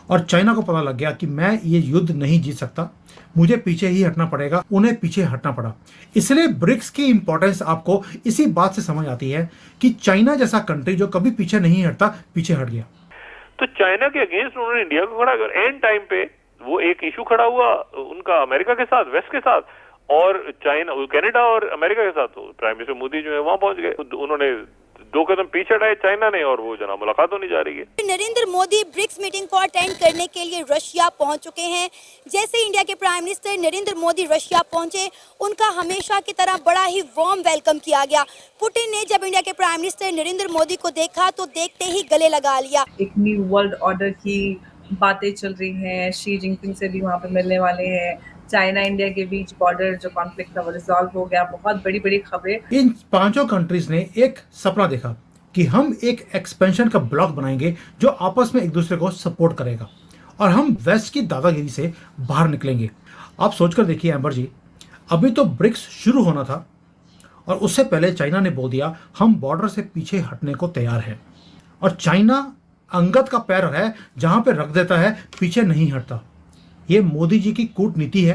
और चाइना को पता लग गया कि मैं ये युद्ध नहीं जीत सकता, मुझे पीछे ही हटना पड़ेगा। उन्हें पीछे हटना पड़ा। इसलिए ब्रिक्स की इंपॉर्टेंस आपको इसी बात से समझ आती है कि चाइना जैसा कंट्री जो कभी पीछे नहीं हटता, पीछे हट गया। तो चाइना के अगेंस्ट उन्होंने इंडिया को खड़ा कर, एंड टाइम पे वो एक इशू खड़ा हुआ उनका अमेरिका के साथ, वेस्ट के साथ, और चाइना, कनाडा और अमेरिका के साथ। प्राइम मिनिस्टर मोदी जो है वहां पहुंच गए, उन्होंने 2 कदम पीछे हटाए चाइना ने, और वो जना मुलाकात होने जा रही है। नरेंद्र मोदी ब्रिक्स मीटिंग को अटेंड करने के लिए रशिया पहुंच चुके हैं। जैसे इंडिया के prime minister Narendra Modi Russia पहुंचे, उनका हमेशा की तरह बड़ा ही वार्म वेलकम किया गया। पुतिन ने जब इंडिया के प्राइम मिनिस्टर नरेंद्र मोदी को देखा तो देखते ही गले लगा लिया। एक न्यू वर्ल्ड ऑर्डर की बातें चल रही हैं, शी जिनपिंग से भी वहाँ पे मिलने वाले हैं, चाइना इंडिया के बीच बॉर्डर जो कॉन्फ्लिक्ट था वो रिजॉल्व हो गया। बहुत बड़ी बड़ी खबरें। इन पांचों कंट्रीज ने एक सपना देखा कि हम एक एक्सपेंशन का ब्लॉक बनाएंगे जो आपस में एक दूसरे को सपोर्ट करेगा और हम वेस्ट की दादागिरी से बाहर निकलेंगे। आप सोचकर देखिए एम्बर जी, अभी तो ब्रिक्स शुरू होना था और उससे पहले चाइना ने बोल दिया हम बॉर्डर से पीछे हटने को तैयार हैं। और चाइना अंगद का पैर है, जहां पे रख देता है पीछे नहीं हटता। ये मोदी जी की कूटनीति है,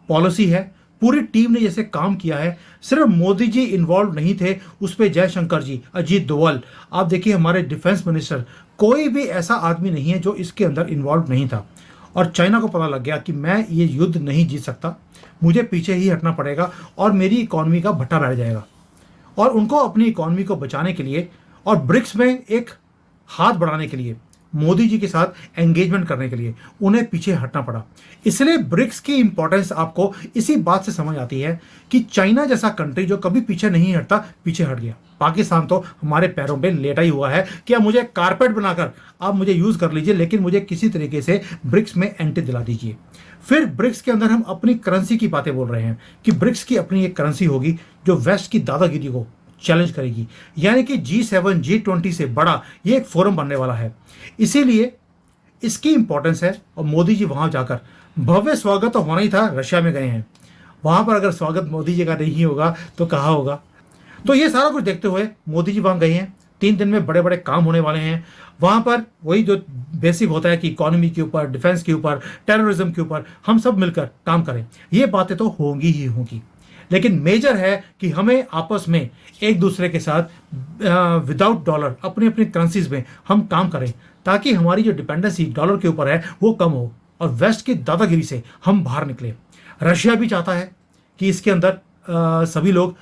पॉलिसी है। पूरी टीम ने जैसे काम किया है। सिर्फ मोदी जी इन्वॉल्व नहीं थे, उस पर जयशंकर जी, अजीत डोवाल, आप देखिए हमारे डिफेंस मिनिस्टर, कोई भी ऐसा आदमी नहीं है जो इसके अंदर इन्वॉल्व नहीं था। और चाइना को पता लग गया कि मैं ये युद्ध नहीं जीत सकता, मुझे पीछे ही हटना पड़ेगा और मेरी इकॉनमी का भट्टा बैठ जाएगा। और उनको अपनी इकॉनमी को बचाने के लिए और ब्रिक्स में एक हाथ बढ़ाने के लिए, मोदी जी के साथ एंगेजमेंट करने के लिए उन्हें पीछे हटना पड़ा। इसलिए ब्रिक्स की इंपॉर्टेंस आपको इसी बात से समझ आती है कि चाइना जैसा कंट्री जो कभी पीछे नहीं हटता, पीछे हट गया। पाकिस्तान तो हमारे पैरों पे लेटा ही हुआ है कि अब मुझे कारपेट बनाकर आप मुझे यूज कर लीजिए, लेकिन मुझे किसी तरीके से ब्रिक्स में एंट्री दिला दीजिए। फिर ब्रिक्स के अंदर हम अपनी करेंसी की बातें बोल रहे हैं कि ब्रिक्स की अपनी एक करेंसी होगी जो वेस्ट की दादागिरी को चैलेंज करेगी। यानी कि G7 G20 से बड़ा ये एक फोरम बनने वाला है। इसीलिए इसकी इंपॉर्टेंस है। और मोदी जी वहां जाकर, भव्य स्वागत तो होना ही था, रशिया में गए हैं, वहां पर अगर स्वागत मोदी जी का नहीं होगा तो कहाँ होगा। तो ये सारा कुछ देखते हुए मोदी जी वहां गए हैं। 3 दिन में बड़े बड़े काम होने वाले हैं वहां पर। वही जो बेसिक होता है कि इकोनॉमी के ऊपर, डिफेंस के ऊपर, टेररिज्म के ऊपर हम सब मिलकर काम करें, ये बातें तो होंगी ही होंगी। लेकिन मेजर है कि हमें आपस में एक दूसरे के साथ विदाउट डॉलर अपनी अपनी करेंसीज में हम काम करें, ताकि हमारी जो डिपेंडेंसी डॉलर के ऊपर है वो कम हो और वेस्ट की दादागिरी से हम बाहर निकले। रशिया भी चाहता है कि इसके अंदर सभी लोग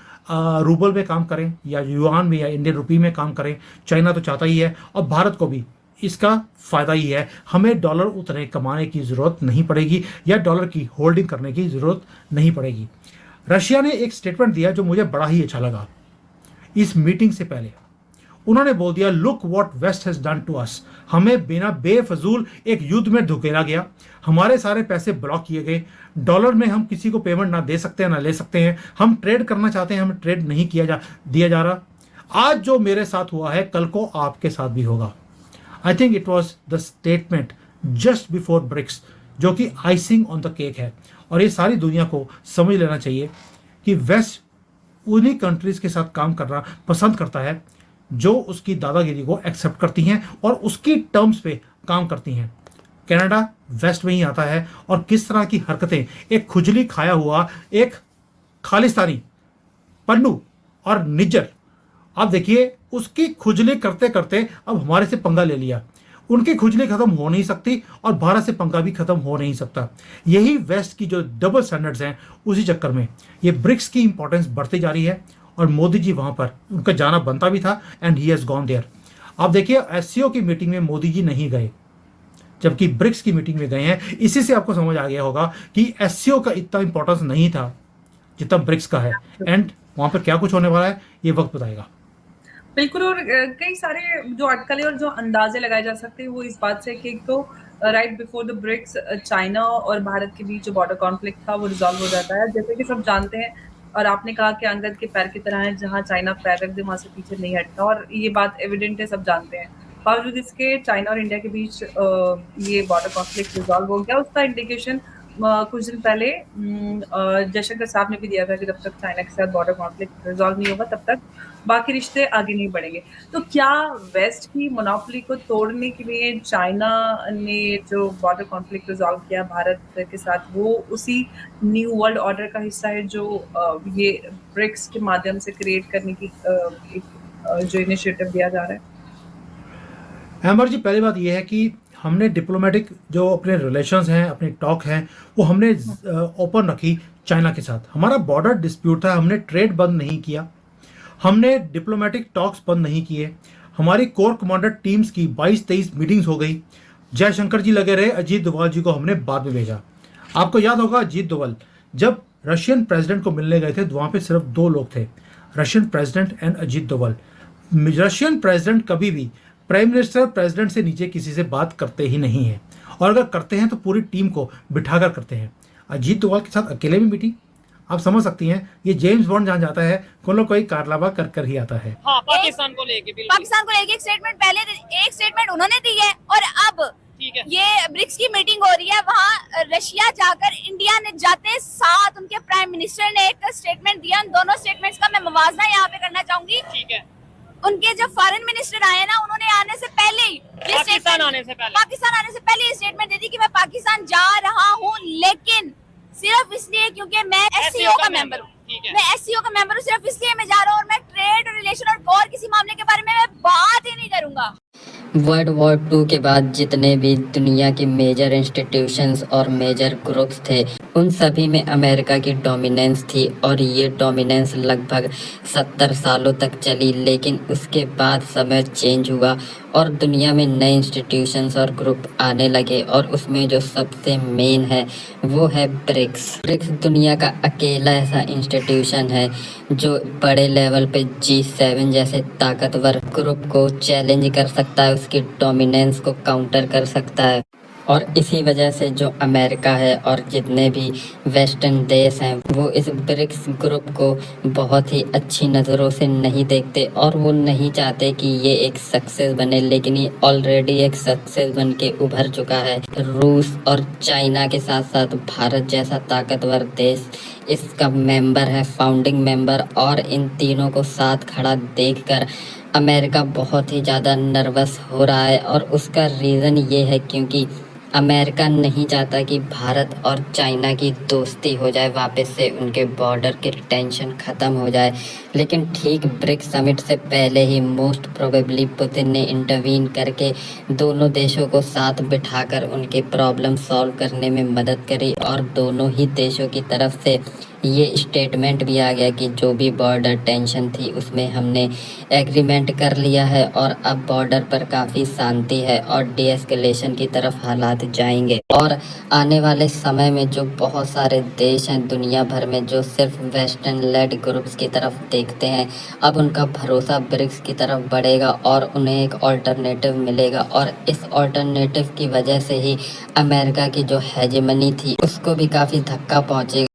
रूबल में काम करें या युआन में या इंडियन रुपी में काम करें। चाइना तो चाहता ही है और भारत को भी इसका फायदा ही है। हमें डॉलर उतने कमाने की जरूरत नहीं पड़ेगी या डॉलर की होल्डिंग करने की जरूरत नहीं पड़ेगी। रशिया ने एक स्टेटमेंट दिया जो मुझे बड़ा ही अच्छा लगा। इस मीटिंग से पहले उन्होंने बोल दिया, look what west has done to us. हमें बिना बेफजूल एक युद्ध में धुकेला गया, हमारे सारे पैसे ब्लॉक किए गए, डॉलर में हम किसी को पेमेंट ना दे सकते हैं ना ले सकते हैं, हम ट्रेड करना चाहते हैं, हमें ट्रेड नहीं दिया जा रहा। आज जो मेरे साथ हुआ है कल को आपके साथ भी होगा। I think it was the statement just before BRICS, जो कि आइसिंग ऑन द केक है। और ये सारी दुनिया को समझ लेना चाहिए कि वेस्ट उन्हीं कंट्रीज के साथ काम करना पसंद करता है जो उसकी दादागिरी को एक्सेप्ट करती हैं और उसकी टर्म्स पे काम करती हैं। कनाडा वेस्ट में ही आता है और किस तरह की हरकतें, एक खुजली खाया हुआ, एक खालिस्तानी पन्नू और निज्जर, आप देखिए उसकी खुजली करते करते अब हमारे से पंगा ले लिया। उनकी खुजली खत्म हो नहीं सकती और भारत से पंगा भी खत्म हो नहीं सकता। यही वेस्ट की जो डबल स्टैंडर्ड्स हैं, उसी चक्कर में ये ब्रिक्स की इंपॉर्टेंस बढ़ती जा रही है और मोदी जी वहां पर उनका जाना बनता भी था and he has gone there. आप देखिए एससीओ की मीटिंग में मोदी जी नहीं गए, जबकि ब्रिक्स की मीटिंग में गए हैं। इसी से आपको समझ आ गया होगा कि एससीओ का इतना इंपॉर्टेंस नहीं था जितना ब्रिक्स का है। एंड वहां पर क्या कुछ होने वाला है ये वक्त बताएगा। बिल्कुल। और कई सारे जो अटकलें और जो अंदाजे लगाए जा सकते हैं वो इस बात से कि एक तो right before the BRICS China और भारत के बीच जो बॉर्डर कॉन्फ्लिक्ट था वो रिजॉल्व हो जाता है, जैसे कि सब जानते हैं। और आपने कहा कि अंगद के पैर की तरह है, जहां चाइना पैर रख दे वहां से पीछे नहीं हटता, और ये बात एविडेंट है, सब जानते हैं। बावजूद इसके चाइना और इंडिया के बीच ये बॉर्डर कॉन्फ्लिक्ट रिजॉल्व हो गया। उसका इंडिकेशन कुछ दिन पहले जयशंकर साहब ने भी दिया था कि जब तक चाइना के साथ बॉर्डर कॉन्फ्लिक्ट रिजॉल्व नहीं होगा तब तक बाकी रिश्ते आगे नहीं बढ़ेंगे। तो क्या वेस्ट की मोनोपोली को तोड़ने के लिए चाइना ने जो बॉर्डर कॉन्फ्लिक्ट रिजॉल्व किया भारत के साथ, वो उसी न्यू वर्ल्ड ऑर्डर का हिस्सा है जो ये ब्रिक्स के माध्यम से क्रिएट करने की जो इनिशिएटिव दिया जा रहा है? अमर जी, पहली बात यह है कि हमने डिप्लोमेटिक जो अपने रिलेशंस हैं, अपनी टॉक हैं, वो हमने ओपन रखी चाइना के साथ। हमारा बॉर्डर डिस्प्यूट था, हमने ट्रेड बंद नहीं किया, हमने डिप्लोमेटिक टॉक्स बंद नहीं किए। हमारी कोर कमांडर टीम्स की 22-23 मीटिंग्स हो गई। जयशंकर जी लगे रहे, अजीत डोभाल जी को हमने बाद में भेजा। आपको याद होगा अजीत डोभाल जब रशियन प्रेसिडेंट को मिलने गए थे तो वहाँ पे सिर्फ 2 लोग थे, Russian president and Ajit Doval. Russian president कभी भी प्राइम मिनिस्टर प्रेसिडेंट से नीचे किसी से बात करते ही नहीं है, और अगर करते हैं तो पूरी टीम को बिठाकर करते हैं। अजीत डोभाल के साथ अकेले में मीटिंग, आप समझ सकती हैं ये जेम्स बॉन्ड जहाँ जाता है कोई ना कोई कारनामा कर कर ही आता है। हाँ, पाकिस्तान को लेके एक स्टेटमेंट पहले, एक स्टेटमेंट उन्होंने दी है, और अब ठीक है। ये ब्रिक्स की मीटिंग हो रही है, वहाँ रशिया जाकर इंडिया ने जाते साथ उनके प्राइम मिनिस्टर ने एक स्टेटमेंट दिया। उन दोनों स्टेटमेंट्स का मैं मुवाजना यहाँ पे करना चाहूंगी। ठीक है। उनके जब फॉरेन मिनिस्टर आए ना, उन्होंने आने से पहले ही पाकिस्तान आने से पहले ये स्टेटमेंट दे दी कि मैं पाकिस्तान जा रहा हूँ, लेकिन सिर्फ इसलिए क्योंकि मैं एससीओ का मेंबर हूँ। ठीक है। मैं एससीओ का मेंबर हूँ, सिर्फ इसलिए मैं जा रहा हूँ, और मैं ट्रेड रिलेशन और किसी मामले के बारे में मैं बात ही नहीं करूंगा। वर्ल्ड वॉर 2 के बाद जितने भी दुनिया के मेजर इंस्टीट्यूशंस और मेजर ग्रुप्स थे, उन सभी में अमेरिका की डोमिनेंस थी, और ये डोमिनेंस लगभग 70 सालों तक चली। लेकिन उसके बाद समय चेंज हुआ और दुनिया में नए इंस्टीट्यूशंस और ग्रुप आने लगे, और उसमें जो सबसे मेन है वो है ब्रिक्स। ब्रिक्स दुनिया का अकेला ऐसा इंस्टीट्यूशन है जो बड़े लेवल पे G7 जैसे ताकतवर ग्रुप को चैलेंज कर सकता है, उसकी डोमिनेंस को काउंटर कर सकता है। और इसी वजह से जो अमेरिका है और जितने भी वेस्टर्न देश हैं वो इस ब्रिक्स ग्रुप को बहुत ही अच्छी नज़रों से नहीं देखते, और वो नहीं चाहते कि ये एक सक्सेस बने, लेकिन ये ऑलरेडी एक सक्सेस बन के उभर चुका है। रूस और चाइना के साथ साथ भारत जैसा ताकतवर देश इसका मेंबर है, फाउंडिंग मेंबर, और इन तीनों को साथ खड़ा देखकर अमेरिका बहुत ही ज़्यादा नर्वस हो रहा है। और उसका रीज़न ये है क्योंकि अमेरिका नहीं चाहता कि भारत और चाइना की दोस्ती हो जाए, वापस से उनके बॉर्डर के टेंशन ख़त्म हो जाए। लेकिन ठीक ब्रिक्स समिट से पहले ही मोस्ट प्रोबेबली पुतिन ने इंटरवीन करके दोनों देशों को साथ बिठाकर उनके प्रॉब्लम सॉल्व करने में मदद करी, और दोनों ही देशों की तरफ से ये स्टेटमेंट भी आ गया कि जो भी बॉर्डर टेंशन थी उसमें हमने एग्रीमेंट कर लिया है, और अब बॉर्डर पर काफ़ी शांति है और डीएस्केलेशन की तरफ हालात जाएंगे। और आने वाले समय में जो बहुत सारे देश हैं दुनिया भर में जो सिर्फ वेस्टर्न लेड ग्रुप्स की तरफ देखते हैं, अब उनका भरोसा ब्रिक्स की तरफ बढ़ेगा और उन्हें एक ऑल्टरनेटिव मिलेगा, और इस ऑल्टरनेटिव की वजह से ही अमेरिका की जो हेजेमनी थी उसको भी काफ़ी धक्का पहुँचेगा।